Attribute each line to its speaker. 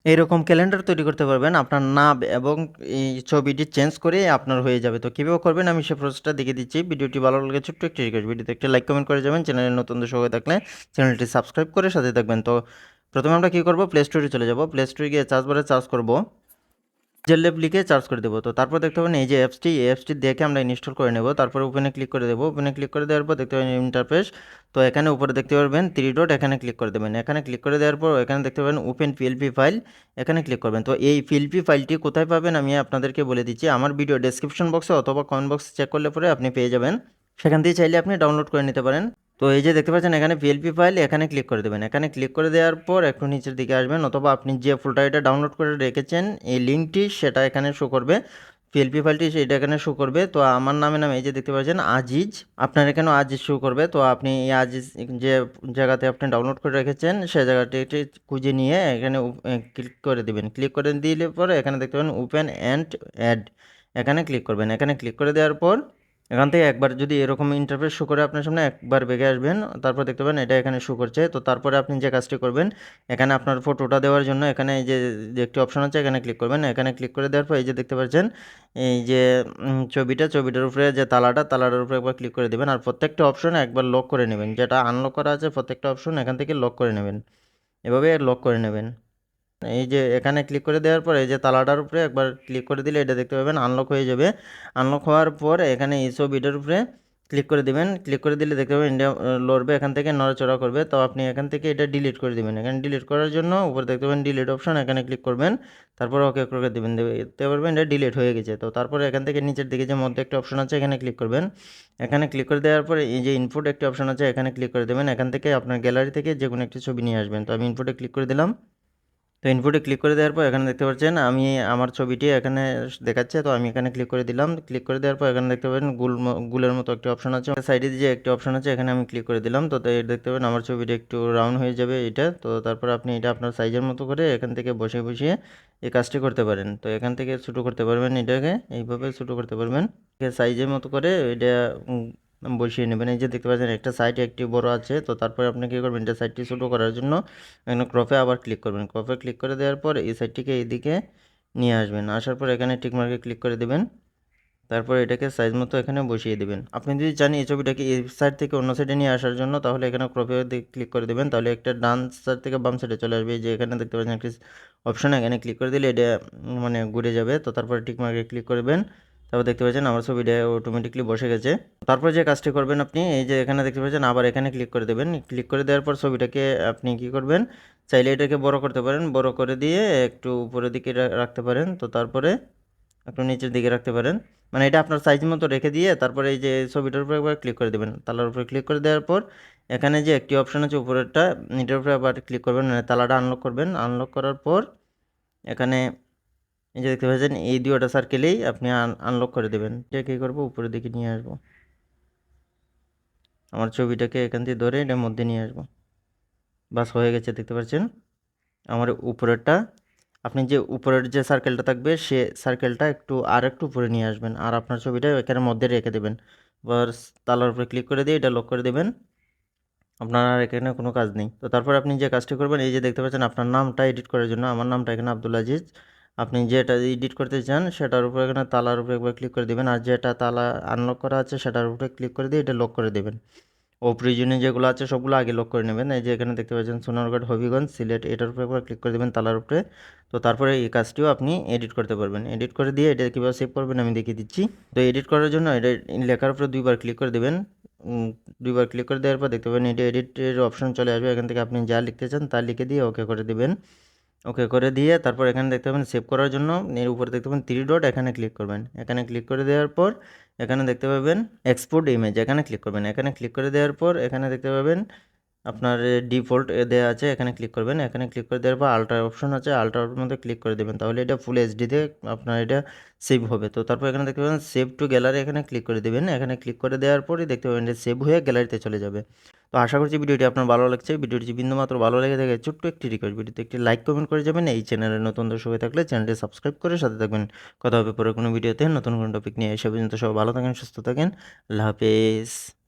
Speaker 1: এইরকম ক্যালেন্ডার তৈরি করতে পারবেন। আপনার নাম এবং এই ছবিটি চেঞ্জ করে আপনার হয়ে যাবে। তো কীভাবে করবেন আমি সে প্রসেসটা দেখিয়ে দিচ্ছি। ভিডিওটি ভালো লাগলে ছোট্ট একটি রিকোয়েস্ট, ভিডিওতে একটা লাইক কমেন্ট করে যাবেন। চ্যানেলে নতুন দর্শক হয়ে থাকলে চ্যানেলটি সাবস্ক্রাইব করে সাথে থাকবেন। তো প্রথমে আমরা কী করব, প্লে স্টোরে চলে যাব। প্লে স্টোরে গিয়ে সার্চ বারে সার্চ করব জেললেব লিখে চার্জ করে দেবো। তো তারপর দেখতে পাবেন এই যে অ্যাপসটি, এই অ্যাপসটি দেখে আমরা ইনস্টল করে নেব। তারপরে ওপেনে ক্লিক করে দেবো। ওপেনে ক্লিক করে দেওয়ার পর দেখতে পাবেন ইন্টারফেস। তো এখানে উপরে দেখতে পারবেন 3 ডট, এখানে ক্লিক করে দেবেন। এখানে ক্লিক করে দেওয়ার পর এখানে দেখতে পাবেন ওপেন পিএলপি ফাইল, এখানে ক্লিক করবেন। তো এই পিএলপি ফাইলটি কোথায় পাবেন আমি আপনাদেরকে বলে দিচ্ছি। আমার ভিডিও ডেসক্রিপশন বক্সে অথবা কমেন্ট বক্সে চেক করলে পরে আপনি পেয়ে যাবেন। সেখান থেকে চাইলে আপনি ডাউনলোড করে নিতে পারেন। তো এই যে দেখতে পাচ্ছেন এখানে পিএলপি ফাইল, এখানে ক্লিক করে দেবেন। এখানে ক্লিক করে দেওয়ার পর একটু নিচের দিকে আসবেন, অথবা আপনি যে ফোল্ডারটা ডাউনলোড করে রেখেছেন এই লিঙ্কটি সেটা এখানে শো করবে। পিএলপি ফাইলটি সেটা এখানে শো করবে। তো আমার নামে এই যে দেখতে পাচ্ছেন আজিজ, আপনার এখানেও আজিজ শো করবে। তো আপনি এই আজিজ যে জায়গাতে আপনি ডাউনলোড করে রেখেছেন সেই জায়গাটি খুঁজে নিয়ে এখানে ক্লিক করে দিবেন। ক্লিক করে দিলে পরে এখানে দেখতে পাবেন ওপেন অ্যান্ড অ্যাড, এখানে ক্লিক করবেন। এখানে ক্লিক করে দেওয়ার পর এখান থেকে একবার যদি এরকম ইন্টারফেস শো করে আপনার সামনে, একবার বেগে আসবেন। তারপর দেখতে পাবেন এটা এখানে শো করছে। তো তারপরে আপনি যে কাজটি করবেন, এখানে আপনার ফটোটা দেওয়ার জন্য এখানে এই যে একটি অপশন আছে, এখানে ক্লিক করবেন। এখানে ক্লিক করে দেওয়ার পর এই যে দেখতে পাচ্ছেন এই যে ছবিটার উপরে যে তালাটার উপরে একবার ক্লিক করে দেবেন। আর প্রত্যেকটা অপশন একবার লক করে নেবেন, যেটা আনলক করা আছে প্রত্যেকটা অপশন এখান থেকে লক করে নেবেন। এভাবে লক করে নেবেন। এই যে এখানে ক্লিক করে দেওয়ার পর এই যে তালাটার উপরে একবার ক্লিক করে দিলে এটা দেখতে পাবেন আনলক হয়ে যাবে। আনলক হওয়ার পর এখানে এই ছবিটার উপরে ক্লিক করে দিবেন। ক্লিক করে দিলে দেখতে পাবেন এটা লড়বে, এখান থেকে নড়াচড়া করবে। তো আপনি এখান থেকে এটা ডিলিট করে দিবেন। এখানে ডিলিট করার জন্য উপরে দেখতে পাবেন ডিলিট অপশন, এখানে ক্লিক করবেন। তারপর ওকে করে দেবেন, দেখতে পারবেন এটা ডিলিট হয়ে গেছে। তো তারপরে এখান থেকে নিচের দিকে যে মধ্যে একটা অপশন আছে এখানে ক্লিক করবেন। এখানে ক্লিক করে দেওয়ার পরে এই যে ইনপুট একটি অপশন আছে এখানে ক্লিক করে দেবেন। এখান থেকে আপনার গ্যালারি থেকে যে কোনো একটি ছবি নিয়ে আসবেন। তো আমি ইনপুটে ক্লিক করে দিলাম। তো ইনপুটে ক্লিক করে দেওয়ার পর এখানে দেখতে পাচ্ছেন আমি আমার ছবিটি এখানে দেখাচ্ছে। তো আমি এখানে ক্লিক করে দিলাম। ক্লিক করে দেওয়ার পর এখানে দেখতে পাবেন গুলের মতো একটি অপশন আছে, সাইডে যে একটি অপশন আছে এখানে আমি ক্লিক করে দিলাম। তো দেখতে পাবেন আমার ছবিটা একটু রাউন্ড হয়ে যাবে এটা। তো তারপর আপনি এটা আপনার সাইজের মতো করে এখান থেকে বসিয়ে এই কাজটি করতে পারেন। তো এখান থেকে ছোটো করতে পারবেন, এটাকে এইভাবে ছোটো করতে পারবেন সাইজের মতো করে এটা বসিয়ে নেবেন। এই যে দেখতে পাচ্ছেন একটা সাইড একটি বড় আছে। তো তারপরে আপনি কী করবেন, এটা সাইডটি ছোটো করার জন্য এখানে ক্রপে আবার ক্লিক করবেন। ক্রপে ক্লিক করে দেওয়ার পর এই সাইডটিকে এইদিকে নিয়ে আসবেন। আসার পর এখানে টিক মার্কে ক্লিক করে দেবেন। তারপর এটাকে সাইজ মতো এখানে বসিয়ে দেবেন। আপনি যদি চান এই ছবিটাকে এই সাইড থেকে অন্য সাইডে নিয়ে আসার জন্য, তাহলে এখানে ক্রপে ক্লিক করে দেবেন। তাহলে একটা ডান সাইড থেকে বাম সাইডে চলে আসবে। যে এখানে দেখতে পাচ্ছেন একটি অপশন, এখানে ক্লিক করে দিলে এটা মানে ঘুরে যাবে। তো তারপরে টিক মার্কে ক্লিক করবেন। তারপর দেখতে পাচ্ছেন আমার ছবিটা অটোমেটিকলি বসে গেছে। তারপর যে কাজটি করবেন আপনি এই যে এখানে দেখতে পাচ্ছেন আবার এখানে ক্লিক করে দেবেন। ক্লিক করে দেওয়ার পর ছবিটাকে আপনি কি করবেন, চাইলে এটাকে বড় করতে পারেন। বড় করে দিয়ে একটু উপরের দিকে রাখতে পারেন। তো তারপরে একটু নিচের দিকে রাখতে পারেন। মানে এটা আপনার সাইজ মতো রেখে দিয়ে তারপরে এই যে ছবিটার উপরে একবার ক্লিক করে দেবেন। তালার উপরে ক্লিক করে দেওয়ার পর এখানে যে একটি অপশন আছে উপরেরটা, এটার উপরে আবার ক্লিক করবেন, মানে তালাটা আনলক করবেন। আনলক করার পর এখানে এই যে দেখতে পাচ্ছেন এই দুটো সার্কেলেই আপনি আনলক করে দেবেন। এটা কী করবো, উপরের দিকে নিয়ে আসবো, আমার ছবিটাকে এখান থেকে ধরে এটার মধ্যে নিয়ে আসবো। বাস হয়ে গেছে, দেখতে পাচ্ছেন আমার উপরেরটা। আপনি যে উপরের যে সার্কেলটা থাকবে সে সার্কেলটা আর একটু উপরে নিয়ে আসবেন, আর আপনার ছবিটা এখানের মধ্যে রেখে দেবেন। বাস তালার উপরে ক্লিক করে দিয়ে এটা লক করে দেবেন। আপনার আর এখানে কোনো কাজ নেই। তো তারপর আপনি যে কাজটি করবেন, এই যে দেখতে পাচ্ছেন আপনার নামটা এডিট করার জন্য আমার নামটা এখানে আব্দুল আজিজ। আপনি যেটা এডিট করতে চান সেটার উপরে এখানে তালার উপরে একবার ক্লিক করে দেবেন, আর যেটা তালা আনলক করা আছে সেটার উপরে ক্লিক করে দিয়ে এটা লক করে দেবেন। অপ্রয়োজনীয় যেগুলো আছে সবগুলো আগে লক করে নেবেন। এই যে এখানে দেখতে পাচ্ছেন সোনারগড়, হবিগঞ্জ, সিলেট, এটার উপরে একবার ক্লিক করে দেবেন তালার উপরে। তো তারপরে এই কাজটিও আপনি এডিট করতে পারবেন। এডিট করে দিয়ে এটা কীভাবে সেভ করবেন আমি দেখিয়ে দিচ্ছি। তো এডিট করার জন্য এটা লেখার উপরে দুইবার ক্লিক করে দেবেন। দুইবার ক্লিক করে দেওয়ার পর দেখতে পাবেন এটা এডিটের অপশন চলে আসবে। এখান থেকে আপনি যা লিখতে চান তা লিখে দিয়ে ওকে করে দেবেন। ওকে করে দিয়ে তারপর এখানে দেখতে পাবেন সেভ করার জন্য এর উপরে দেখতে পাবেন 3 ডট, এখানে ক্লিক করবেন। এখানে ক্লিক করে দেওয়ার পর এখানে দেখতে পাবেন এক্সপোর্ট ইমেজ, এখানে ক্লিক করবেন। এখানে ক্লিক করে দেওয়ার পর এখানে দেখতে পাবেন আপনার ডিফল্ট দেওয়া আছে, এখানে ক্লিক করবেন। এখানে ক্লিক করে দেওয়ার পর আল্ট্রা অপশন আছে, আল্ট্রার মধ্যে ক্লিক করে দেবেন। তাহলে এটা ফুল এইচডিতে আপনার এটা সেভ হবে। তো তারপর এখানে দেখতে পাবেন সেভ টু গ্যালারি, এখানে ক্লিক করে দেবেন। এখানে ক্লিক করে দেওয়ার পরই দেখতে পাবেন এটা সেভ হয়ে গ্যালারিতে চলে যাবে। তো আশা করছি ভিডিওটি আপনার ভালো লাগছে। ভিডিওটি যদি বিন্দুমাত্র ভালো লেগে থাকে ছোট্ট একটি রিকোয়েস্ট, ভিডিওতে একটি লাইক কমেন্ট করে যাবেন। এই চ্যানেলের নতুন দর্শক হয়ে থাকলে চ্যানেলটি সাবস্ক্রাইব করে সাথে থাকবেন। কথা হবে পরে কোনো ভিডিওতে নতুন কোনো টপিক নিয়ে। সে পর্যন্ত সবাই ভালো থাকেন, সুস্থ থাকেন। আল্লাহ হাফেজ।